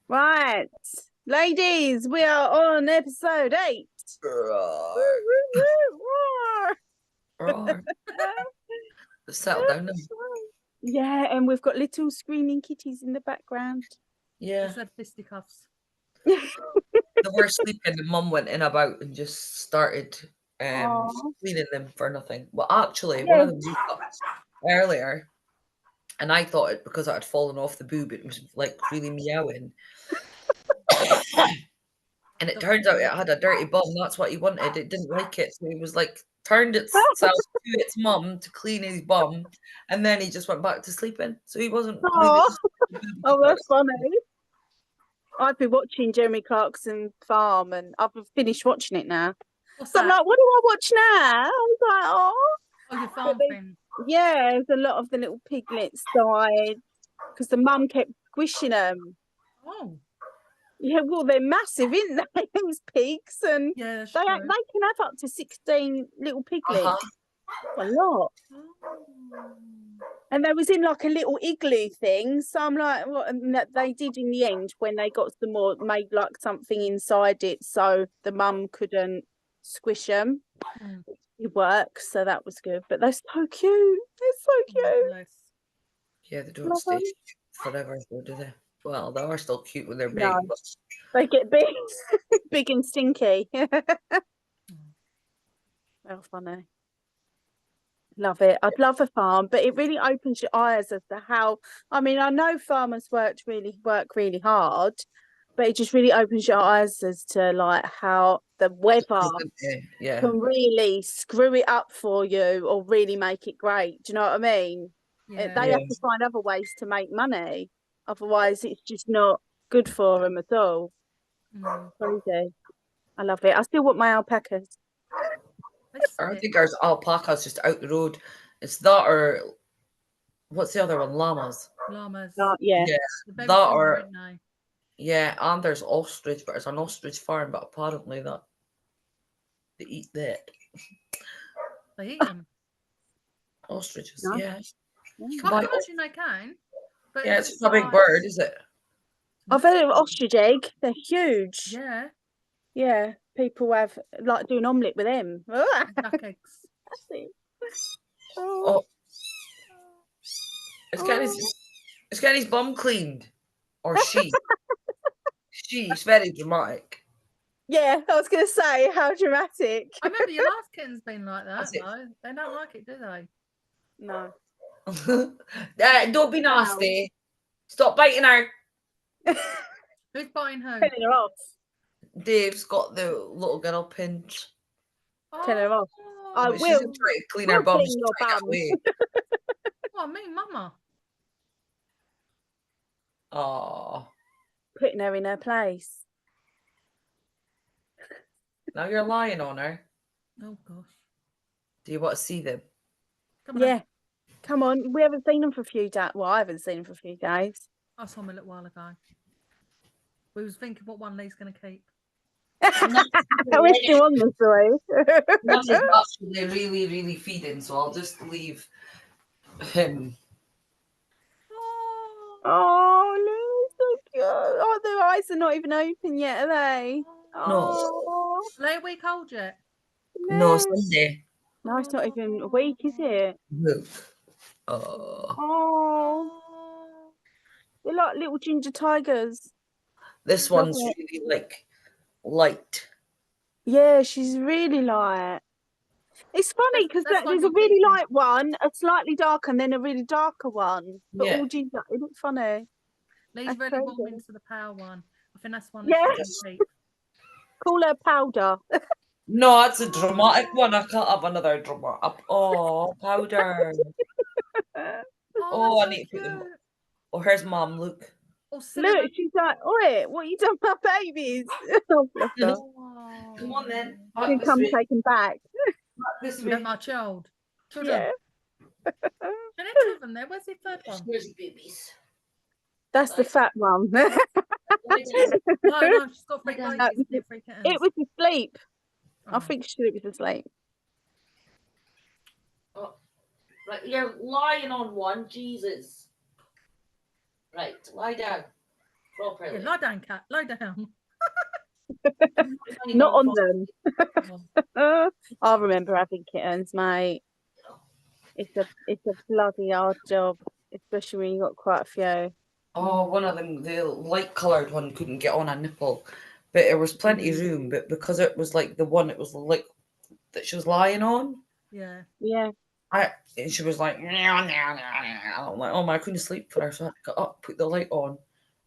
Right, ladies, we are on episode 8. Roar, roar. Settle down now. Yeah, and we've got little screaming kitties in the background. Yeah. Said fisticuffs. They were sleeping and Mum went in about and just started cleaning them for nothing. Well, actually, one of them woke up earlier and I thought it because it had fallen off the boob, it was like really meowing. And it turns out it had a dirty bum. That's what he wanted. It didn't like it. So he was like, turned itself to its mum to clean his bum. And then he just went back to sleeping. So he wasn't really. Oh, that's funny. I've been watching Jeremy Clarkson Farm and I've finished watching it now. What's So I'm that? like, what do I watch now? I was like, Oh, your farm thing. yeah, there's a lot of the little piglets died because the mum kept squishing them. Oh. Yeah, well, they're massive, isn't they? Those pigs, and Yeah, they can have up to 16 little piglets. A lot. And they was in like a little igloo thing. So I'm like, what? And that they did in the end when they got some more, made like something inside it so the mum couldn't squish them. It works, so that was good. But they're so cute. They're so cute. Yeah, they don't stay forever, though, do they? Well, they are still cute when they're big. No. But... They get big, big and stinky. How funny. Love it. I'd love a farm, but it really opens your eyes as to how. I mean, I know farmers work really hard, but it just really opens your eyes as to like how the weather can really screw it up for you or really make it great. Do you know what I mean? Yeah. They have to find other ways to make money. Otherwise, it's just not good for them at all. Crazy. I love it. I still want my alpacas. I think there's alpacas just out the road. It's that or what's the other one? Llamas. Llamas. Yeah. That or yeah, and there's ostrich, but it's an ostrich farm. But apparently that they eat that. They eat them. Ostriches, No. yeah. You can't imagine they can. But yeah, it's a big bird, is it? I've heard of ostrich egg. They're huge. Yeah. Yeah. People have like do an omelette with them. Duck eggs. Oh. It's getting his bum cleaned. Or she. She's very dramatic. Yeah, I was gonna say, how dramatic. I remember your last kitten's been like that, though. They don't like it, do they? No. Don't be nasty. Stop biting her. Who's biting who? Telling her off. Dave's got the little girl pinned. Tell her off. I will. She's trying to clean her bum. She's trying to get away. Oh, me, mama. Oh. Putting her in her place. Now you're lying on her. Oh, gosh. Do you want to see them? Come on. We haven't seen them for a few days. Well, I haven't seen them for a few days. I saw them a little while ago. We was thinking what one Lee's going to keep. We're still on the story. One is actually really, really feeding, so I'll just leave him. Oh, no, so cute. Oh, their eyes are not even open yet, are they? No. Are they a week old yet? No, Sunday. No, it's not even a week, is it? No. Oh. They're like little ginger tigers. This one's really like light. Yeah, she's really light. It's funny because there's a really light one, a slightly darker, and then a really darker one. But all ginger. It looks funny. Lee's really warm into the pale one. I think that's one. Yes. Call her Powder. No, that's a dramatic one. I can't have another dramatic. Oh, Powder. I need to put them. Oh, here's Mom. Look. Oh, look, she's like, oi, what are you doing with my babies? Come on then. You come take them back. This way. My child. Yeah. There are two of them there. Where's the third one? Where's the babies? That's the fat one. No, she's got 3 babies. It was asleep. I think it was asleep. Oh, right, you're lying on one. Jesus. Right, lie down. Properly. Yeah, lie down, cat. Lie down. Not on them. Oh, I remember having kittens, mate. It's a bloody hard job, especially when you got quite a few. Oh, one of them, the light coloured one, couldn't get on a nipple, but there was plenty of room. But because it was like the one, it was like that she was lying on. yeah. Yeah. And she was like, meow, meow, meow, meow. I'm like, oh my, I couldn't sleep for her, so I had to get up, put the light on,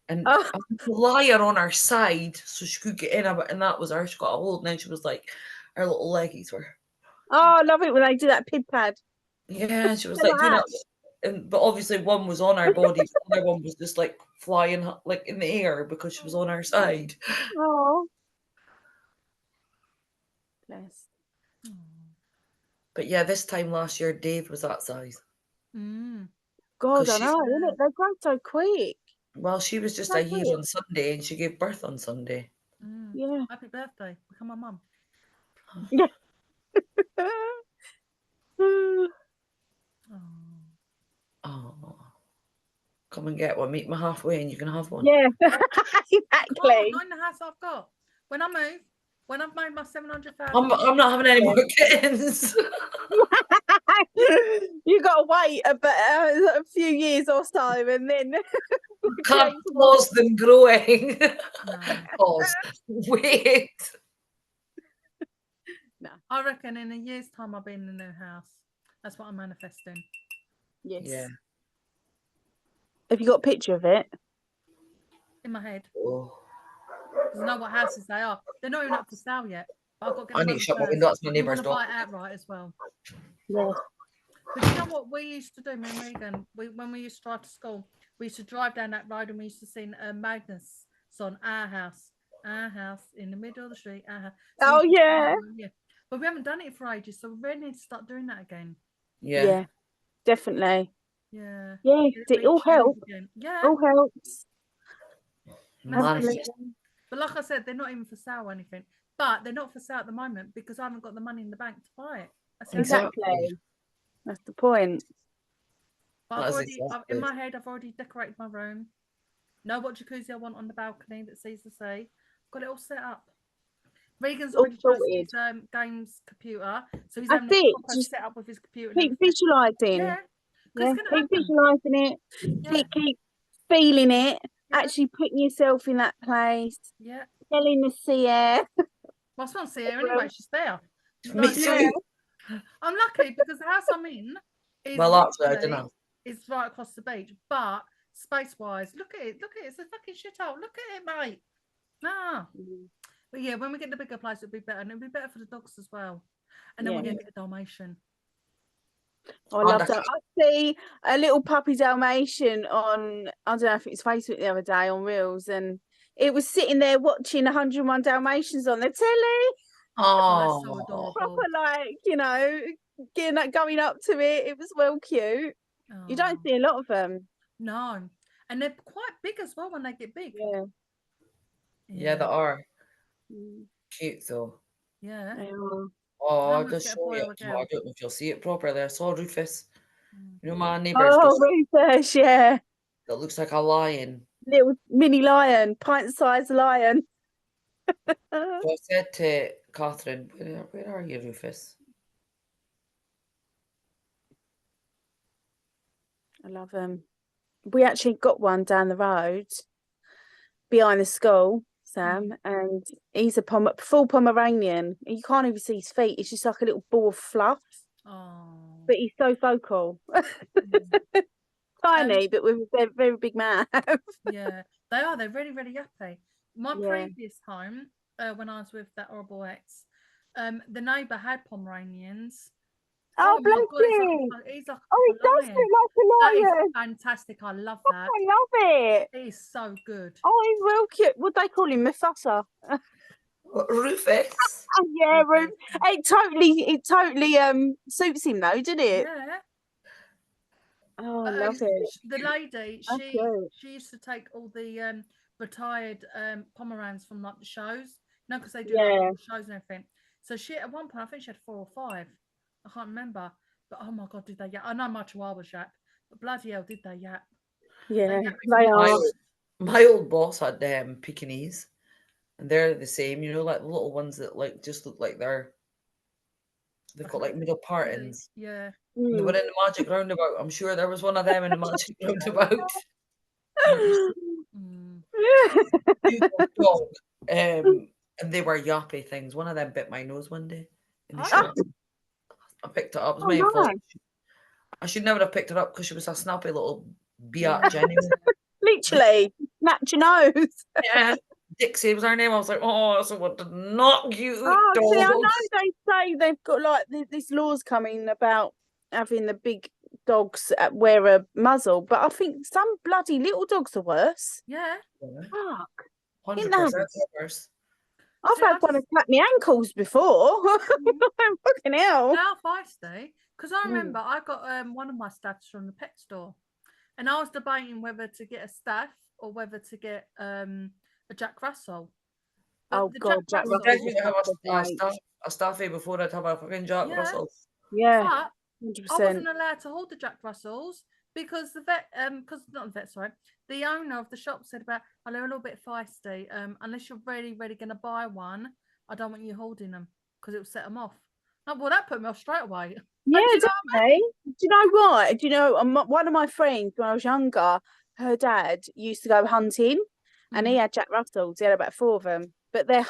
and Oh, I had to lie her on her side so she could get in a bit, and that was her. She got a hold, and then she was like, her little leggies were, I love it when they do that pid pad. yeah, she was They're like doing like it, but obviously one was on her body, the other one was just like flying like in the air because she was on her side. oh, bless. But yeah, this time last year, Dave was that size. Mm. God, 'Cause I she- know, isn't it? They grow so quick. Well, she was just So a year quick. on Sunday, and she gave birth on Sunday. Mm. Yeah. Happy birthday. Become my mum. Yeah. Oh. Oh, come and get one. Meet me halfway, and you can have one. Yeah, Come on, exactly. not in the house I've got. When I move, when I've made my 700,000. I'm not having any Yeah. more kittens. You got to wait a few years or so, and then Can't change pause them growing. No. Pause. Wait. No. I reckon in a year's time I'll be in the new house. That's what I'm manifesting. Yes. Yeah. Have you got a picture of it? In my head. Oh, Because I know what houses they are. They're not even up for sale yet. But I've got to get I the need money to shut my first. window. That's my We neighbour's want to dog. buy it outright as well. Yeah. But you know what we used to do, me and Regan? When we used to drive to school, we used to drive down that road and we used to sing Magnus on our house in the middle of the street. Our house. So Oh yeah. yeah. But we haven't done it for ages, so we really need to start doing that again. Yeah. Yeah. Definitely. Yeah. Yeah. It all helps. Yeah. All helps. Manifest. Absolutely. But like I said, they're not even for sale or anything. But they're not for sale at the moment because I haven't got the money in the bank to buy it. That's the only thing. Exactly. That's the point. But That I've is already, exactly. in my head, I've already decorated my room. Know what jacuzzi I want on the balcony that sees the sea. Got it all set up. Regan's All already charged his sorted. games computer, so he's That's having a it. proper Just set up with his computer. keep And everything. visualizing. Yeah, Yeah. it's gonna Keep happen. visualizing it. Yeah, Keep feeling it. yeah, Actually putting yourself in that place. yeah. Feeling the sea air. Well, I can't see her anyway. She's there. Me Like, too. I'm lucky because the house I'm in is Well, actually, I don't literally- know. it's right across the beach, but space-wise, look at it. Look at it. It's a fucking shithole. Look at it, mate. Nah. But yeah, when we get the bigger place, it'll be better, and it'll be better for the dogs as well. And then we're Yeah. gonna get a Dalmatian. Oh, I love that. I see a little puppy Dalmatian on, I don't know if it's Facebook the other day on Reels, and it was sitting there watching 101 Dalmatians on the telly. Oh, that's so Oh, adorable. Proper, like, you know, going up to it. It was well cute. You don't Oh, see a lot of them. no, and they're quite big as well when they get big. Yeah. yeah, they are Mm, cute though. Yeah. they are. Oh, And I'll I'm gonna just get a show boy you. or a I girl. don't know if you'll see it properly. I saw Rufus. Mm. You know my neighbour's Oh, dog Rufus, yeah. that looks like a lion. Little mini lion, pint-sized lion. So I said to Catherine, where are you, Rufus? I love them. We actually got one down the road behind the school, Sam, and he's a full Pomeranian. You can't even see his feet. It's just like a little ball of fluff. Oh. But he's so vocal. Tiny, but with a very, very big mouth. Yeah, they are. They're really, really yappy. My Yeah. previous home, when I was with that horrible ex, the neighbour had Pomeranians. Oh, my bless God, you. he's like Oh, he a does lion. look like a That is lion. fantastic. I love Oh, that. I love it. It is so good. Oh, he's real cute. What they call him, Mufasa? Rufus. Yeah, Rufus. it totally suits him though, didn't it? Yeah. Oh, I love it. The lady, That's cute. she used to take all the retired Pomerans from like the shows, because they do Yeah. like all the shows and everything. So she at one point, I think she had 4 or 5. I can't remember, but oh my God, did they yap? I know my chihuahuas yap, but bloody hell, did they yap? Yeah, yapped they so are. much. My old boss had Pekingese, and they're the same, you know, like the little ones that like just look like they've got like middle partings. Yeah. And they were in the magic roundabout. I'm sure there was one of them in the magic roundabout. Beautiful dog. And they were yappy things. One of them bit my nose one day in the shop. I picked it up. It was my fault. I should never have picked it up because she was a snappy little biatch anyway. Literally, snatch your nose. Yeah. Dixie was her name. I was like, oh, someone did not you dog. See, I know they say they've got like these laws coming about having the big dogs wear a muzzle, but I think some bloody little dogs are worse. Yeah. Fuck. 100% worse. I've had one attack my ankles before. Fucking hell. They are feisty. Because I remember I got one of my staffs from the pet store, and I was debating whether to get a staff or whether to get a Jack Russell. But God, Jack Russell. I didn't have a staffy before I'd have a fucking Jack Russell. Yeah. But 100%. I wasn't allowed to hold the Jack Russells because the vet, the owner of the shop said about, oh, they're a little bit feisty. Unless you're really, really going to buy one, I don't want you holding them because it will set them off. Oh, well, that put me off straight away. Yeah, definitely. Do you know what? Do you know, one of my friends when I was younger, her dad used to go hunting, and he had Jack Russells. He had about 4 of them, but they're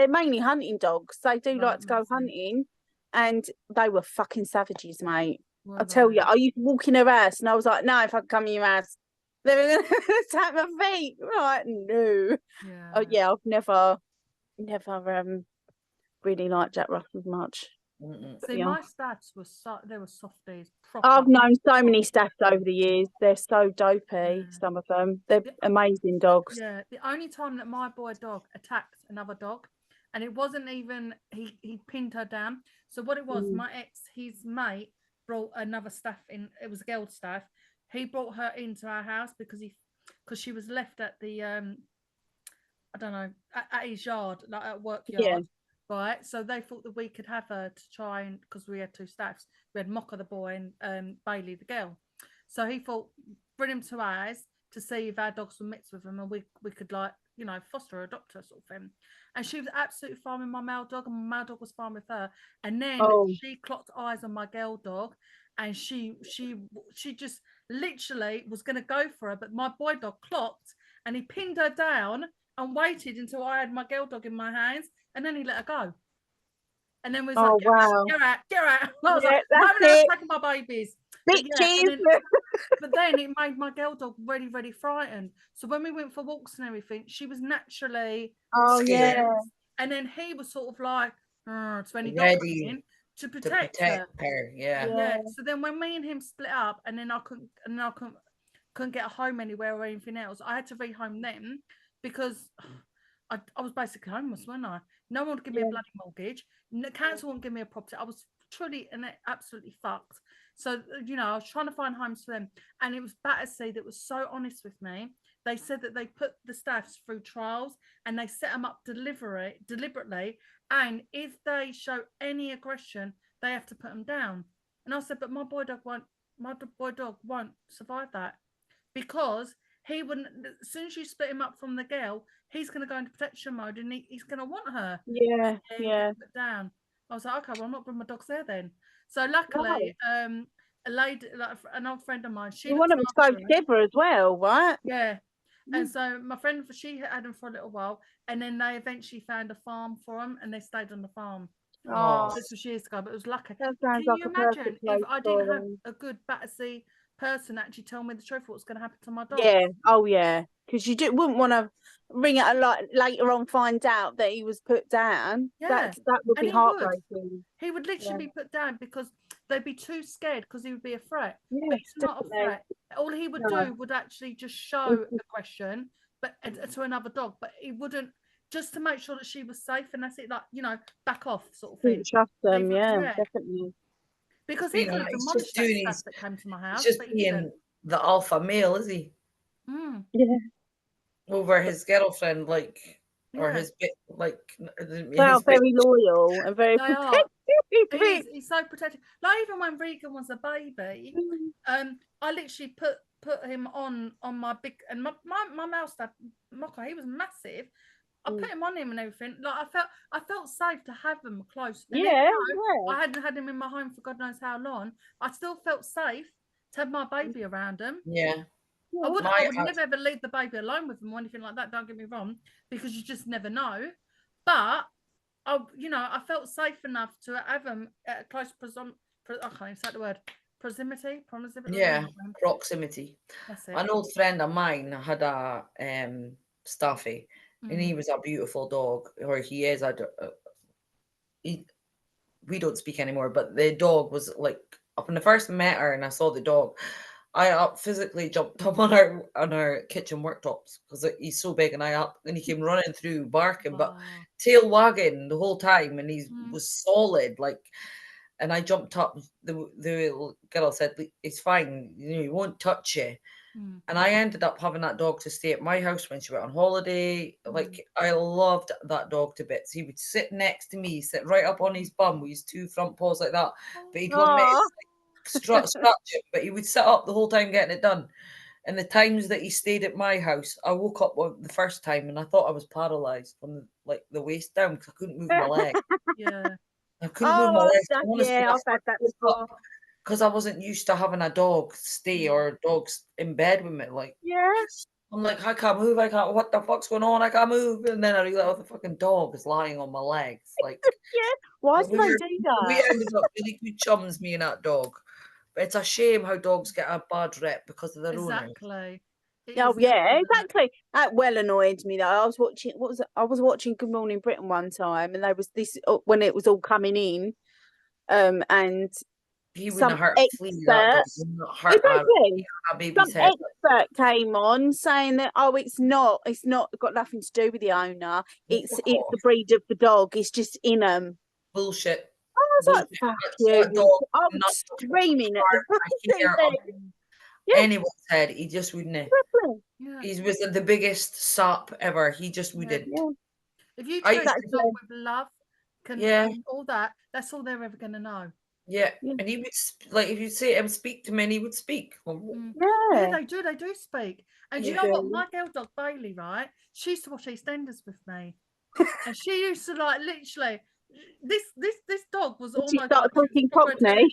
mainly hunting dogs. They do like to go hunting, and they were fucking savages, mate. I tell you, I used to walk in her house, and I was like, no, if I come in your house, they were going to tap my feet. Right? No. Yeah. Oh yeah, I've never really liked Jack Russells much. See, my staffs were they were softies. I've known so many staffs over the years. They're so dopey, some of them. They're amazing dogs. Yeah, the only time that my boy dog attacked another dog, and it wasn't even, he pinned her down. So what it was, my ex, his mate, brought another staff in. It was a girl staff. He brought her into our house because she was left at the, I don't know, at his yard, like at work yard. Yeah. Right, so they thought that we could have her to try and, because we had 2 staffs, we had Mocha the boy and Bailey the girl. So he thought, bring him to ours to see if our dogs were mixed with them, and we could, like, you know, foster or adopt her sort of thing. And she was absolutely fine with my male dog, and my male dog was fine with her. And then she clocked eyes on my girl dog, and she just literally was going to go for her, but my boy dog clocked, and he pinned her down and waited until I had my girl dog in my hands. And then he let her go. And then was like, get out. I was like, I'm not taking my babies. But then it made my girl dog really, really frightened. So when we went for walks and everything, she was naturally scared. And then he was sort of like, to any dog in, to protect her. Yeah. So then when me and him split up, and then I couldn't get a home anywhere or anything else, I had to rehome them because I was basically homeless, wasn't I? No one would give me a bloody mortgage. The council wouldn't give me a property. I was truly and absolutely fucked. So, you know, I was trying to find homes for them. And it was Battersea that was so honest with me. They said that they put the staffs through trials and they set them up deliberately. And if they show any aggression, they have to put them down. And I said, but my boy dog won't survive that, because he wouldn't. As soon as you split him up from the girl, he's going to go into protection mode, and he's going to want her. Yeah. Put down. I was like, okay, well, I'm not bringing my dogs there then. So luckily, a lady, like an old friend of mine, you want them to go together as well, right? Yeah. And so my friend, she had them for a little while, and then they eventually found a farm for them, and they stayed on the farm. This was years ago, but it was lucky. Can you imagine if I didn't have a good Battersea person actually tell me the truth, what's going to happen to my dog? Yeah. Oh yeah, because you wouldn't want to ring it a lot later on, find out that he was put down. That would be heartbreaking. He would literally be put down because they'd be too scared, because he would be a threat. But he's not a threat. All he would do would actually just show aggression, but to another dog, but he wouldn't, just to make sure that she was safe, and that's it, like, you know, back off sort of thing. Trust them, definitely. Because he could have demolished that stuff that came to my house. He's just being the alpha male, is he? Yeah. Over his girlfriend, like, or his bit, like. Well, very loyal and very protective. He's so protective. Like, even when Regan was a baby, I literally put put him on my big, and my mouse dad, Mocha, he was massive. I put him on him and everything. Like I felt safe to have him close. And even though I hadn't had him in my home for God knows how long, I still felt safe to have my baby around him. Yeah. I would never ever leave the baby alone with him or anything like that. Don't get me wrong, because you just never know. But I felt safe enough to have him at a close I can't even say the word. Proximity. Yeah, proximity. That's it. An old friend of mine had a Staffy, and he was a beautiful dog, or he is. We don't speak anymore, but the dog was like, when I first met her and I saw the dog, I physically jumped up on our kitchen worktops because he's so big, and he came running through barking, but tail wagging the whole time, and he was solid, like. And I jumped up. The girl said, "It's fine. He won't touch you." And I ended up having that dog to stay at my house when she went on holiday. Like, I loved that dog to bits. He would sit next to me, sit right up on his bum with his two front paws like that. But he'd want me to scratch him. But he would sit up the whole time getting it done. And the times that he stayed at my house, I woke up the first time and I thought I was paralyzed from the waist down because I couldn't move my leg. Yeah. I couldn't move my legs. Honestly, I've had that before. Because I wasn't used to having a dog stay or dogs in bed with me. Like, I'm like, I can't move. What the fuck's going on? I can't move. And then I realized the fucking dog is lying on my legs. Like, why do they do that? We ended up really good chums, me and that dog. But it's a shame how dogs get a bad rep because of their owners. Exactly. Oh yeah, exactly. That well annoyed me though. I was watching Good Morning Britain one time, and there was this when it was all coming in, and he some wouldn't hurt expert came on saying that it's not got nothing to do with the owner. It's the breed of the dog. It's just in them. Bullshit. I was like, fuck you. I was screaming at the anyone's head. He just wouldn't. He was the biggest sap ever. He just wouldn't. If you treat a dog with love, all that, that's all they're ever going to know. Yeah, and he would, like, if you say him speak to me, and he would speak. Yeah, they do speak. And you know what? My girl dog Bailey, right? She used to watch EastEnders with me, and she used to like literally. This dog was almost talking Cockney.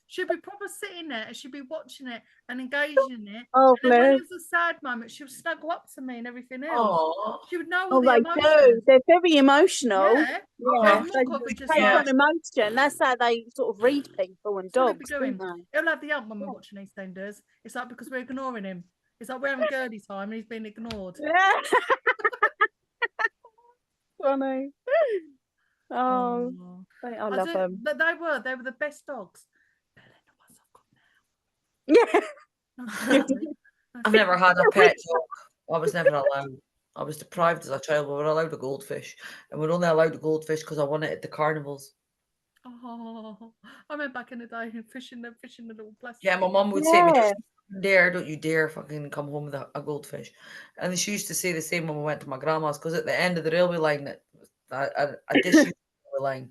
She'd be proper sitting there and she'd be watching it and engaging in it. Oh, and then when it was a sad moment, she would snuggle up to me and everything else. Aww. She would know all the emotions. They're very emotional. Yeah. They have emotion. That's how they sort of read people and dogs. He'll have the ump when we're watching EastEnders. It's like because we're ignoring him. It's like we're having girly time and he's being ignored. Yeah. Funny. Oh, I love them. But they were the best dogs. Yeah. I've never had a pet dog. I was never allowed. I was deprived as a child. We were allowed a goldfish, and we're only allowed a goldfish because I won it at the carnivals. Oh, I remember back in the day fishing the little plastic. Yeah, my mum would say to me, don't you dare fucking come home with a goldfish. And she used to say the same when we went to my grandma's, because at the end of the railway line, a disused railway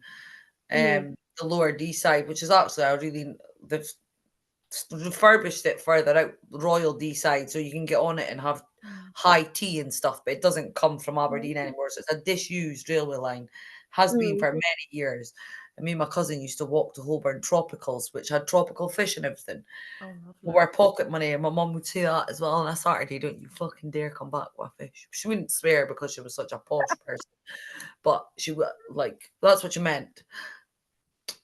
line, the lower D side, which is actually they've refurbished it further out, Royal D side, so you can get on it and have high tea and stuff, but it doesn't come from Aberdeen anymore. So it's a disused railway line, has been for many years. And me and my cousin used to walk to Holborn Tropicals, which had tropical fish and everything. We were pocket money, and my mum would say that as well on a Saturday, don't you fucking dare come back with a fish. She wouldn't swear because she was such a posh person, but she would, like, that's what she meant.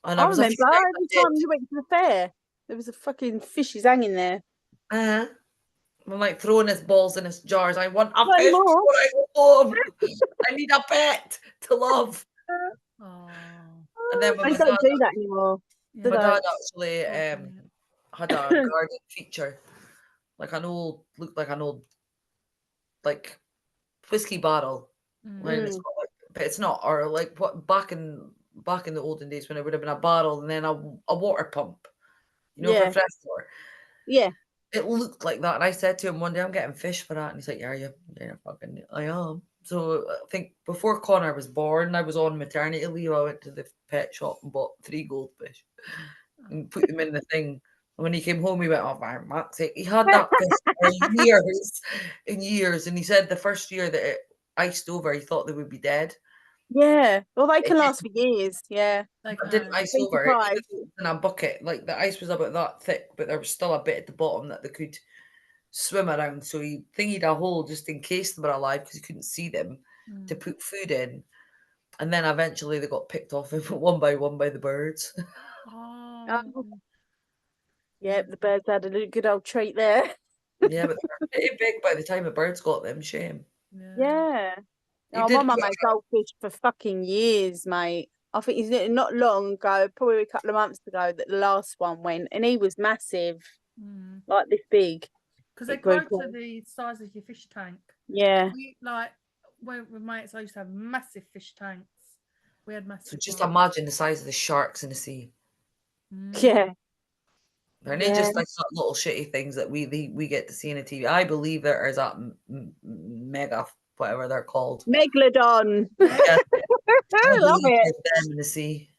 And I remember every time you went to the fair, there was a fucking fishes hanging there. I'm like throwing his balls in his jars. I want a fish before I go home. I need a pet to love. And then I don't do that anymore. My dad actually had a garden feature, looked like an old like whiskey barrel, but it's not. Or like what back in the olden days when it would have been a barrel and then a water pump, for fresh water. Yeah. It looked like that, and I said to him one day, "I'm getting fish for that," and he's like, "Yeah, fucking, I am." So I think before Connor was born, I was on maternity leave. I went to the pet shop and bought 3 goldfish and put them in the thing. When he came home, he went, "Oh, my Max, he had that fish for years and years." And he said the first year that it iced over, he thought they would be dead. Yeah. Well, they It can last for years. Yeah. Like, didn't ice Be over. surprised. It was in a bucket. Like the ice was about that thick, but there was still a bit at the bottom that they could swim around. So he thingied a hole just in case they were alive because he couldn't see them to put food in. And then eventually they got picked off one by the birds. oh, Yeah, the birds had a good old treat there. Yeah, but they were pretty big by the time the birds got them. Shame. Yeah. He Oh, did my mum put had goldfish for fucking years, mate. I think it's not long ago, probably a couple of months ago, that the last one went, and he was massive, like this big. because they It grew grow to tall. the size of your fish tank. Yeah. We like when with mates, I used to have massive fish tanks. We had So massive. just ones. imagine the size of the sharks in the sea. Yeah. They're not just like little shitty things that we get to see in a TV. I believe there is that mega whatever they're called. Megalodon. Yeah, I love it. there's them in the sea.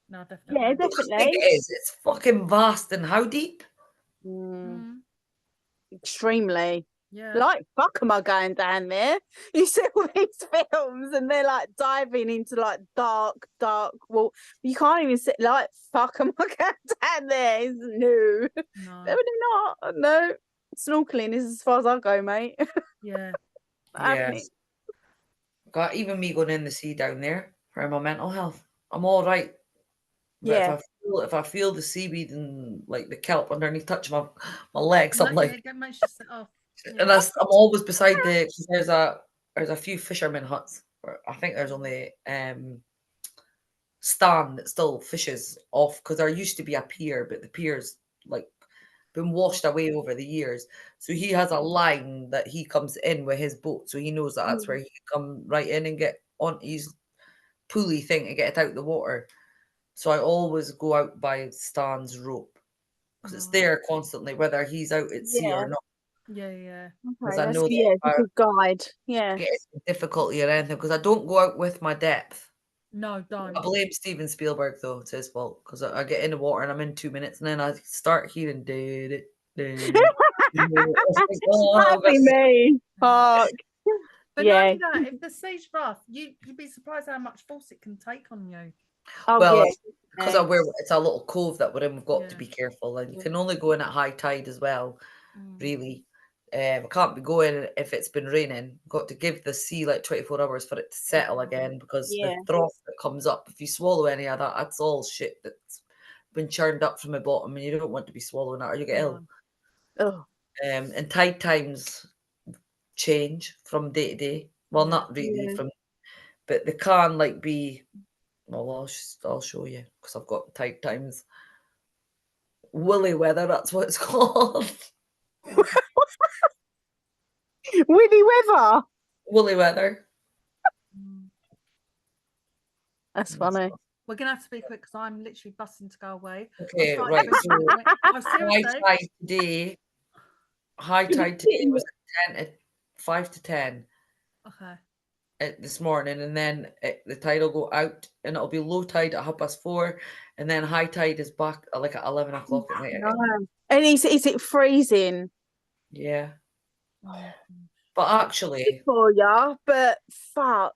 No, definitely. Yeah, Look how big definitely. it is. It's fucking vast. And how deep? Extremely. Yeah. Like, fuck, am I going down there? You see all these films and they're like diving into like dark well, you can't even sit like, fuck, am I going down there? No. Definitely not. No. Snorkeling is as far as I go, mate. Yeah. Yes. Got even me going in the sea down there for my mental health. I'm all right. But if I feel the seaweed and like the kelp underneath touch my legs, I'm like, it makes you sit off. and I'm always beside because there's a few fishermen huts. I think there's only Stan that still fishes off because there used to be a pier, but the pier's like been washed away over the years. So he has a line that he comes in with his boat, so he knows that that's where he can come right in and get on his pulley thing to get it out the water. So I always go out by Stan's rope because it's there constantly, whether he's out at sea or not. Yeah. Because Okay, I know it's a good guide. Yeah. get difficulty or anything because I don't go out with my depth. No, don't. I blame Steven Spielberg though; it's his fault because I get in the water and I'm in 2 minutes and then I start hearing That'd be me. Fuck. But not only that, if the sea's rough, you'd be surprised how much force it can take on you. Oh, well, because it's a little cove that we're in, we've got to Yeah. be careful, and you can only go in at high tide as well. Really, I can't be going if it's been raining. Got to give the sea like 24 hours for it to settle again because the froth that comes up, if you swallow any of that, that's all shit that's been churned up from the bottom, and you don't want to be swallowing that or you get ill. Oh. And tide times change from day to day. Well, not really but they can like be. Well, I'll show you because I've got tide times. Woolly weather, that's what it's called. Winnie weather. Woolly weather. That's funny. We're gonna have to be quick because I'm literally busting to go away. Okay, right. So high tide today was 5 to 10. Okay. This morning, and then the tide will go out, and it'll be low tide at 4:30, and then high tide is back at like at 11 o'clock at night. And is it freezing? Yeah. But actually, for ya, but fuck.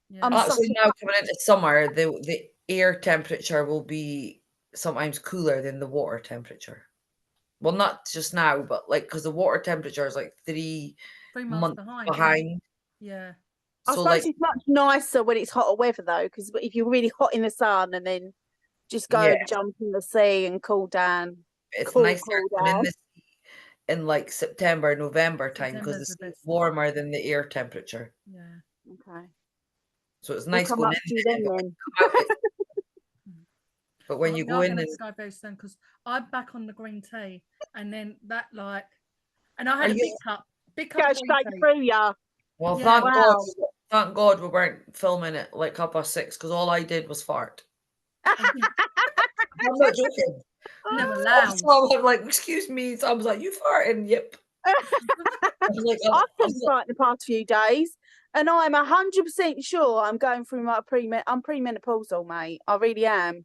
Yeah. Actually, now coming into summer, the air temperature will be sometimes cooler than the water temperature. Well, not just now, but like because the water temperature is like 3 months behind. Yeah. I suppose it's much nicer when it's hotter weather though, because if you're really hot in the sun and then just go and jump in the sea and cool down. It's nicer in the sea in like September, November time because the sea is warmer than the air temperature. Yeah. Okay. So it's nice going in then. But when you go in, and go very soon because I'm back on the green tea, and then that and I had a big cup. Go straight through ya. Well, thank God we weren't filming it like 6:30 because all I did was fart. I'm not joking. Never loud. So I'm like, excuse me. So I was like, you farting? Yep. I've been farting the past few days, and I'm 100% sure I'm going through my I'm premenopausal, mate. I really am.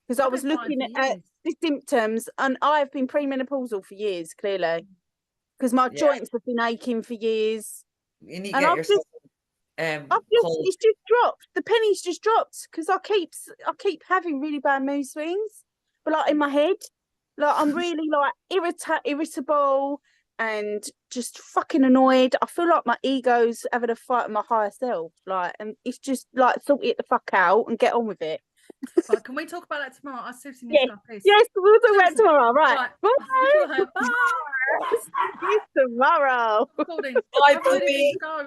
because I I've was been fighting looking for at years. the symptoms, and I've been premenopausal for years, clearly, because my Yeah. joints have been aching for years. You need to And get I've yourself cold. it's just dropped. The penny's just dropped because I keep having really bad mood swings, but like in my head, like I'm really like irritable and just fucking annoyed. I feel like my ego's having a fight with my higher self, like, and it's just like sort it the fuck out and get on with it. Right, can we talk about that tomorrow? I seriously need to go piss. Yes, we'll talk about tomorrow. Right. Bye. See you tomorrow. Recording. Bye, I really need puppy. to go.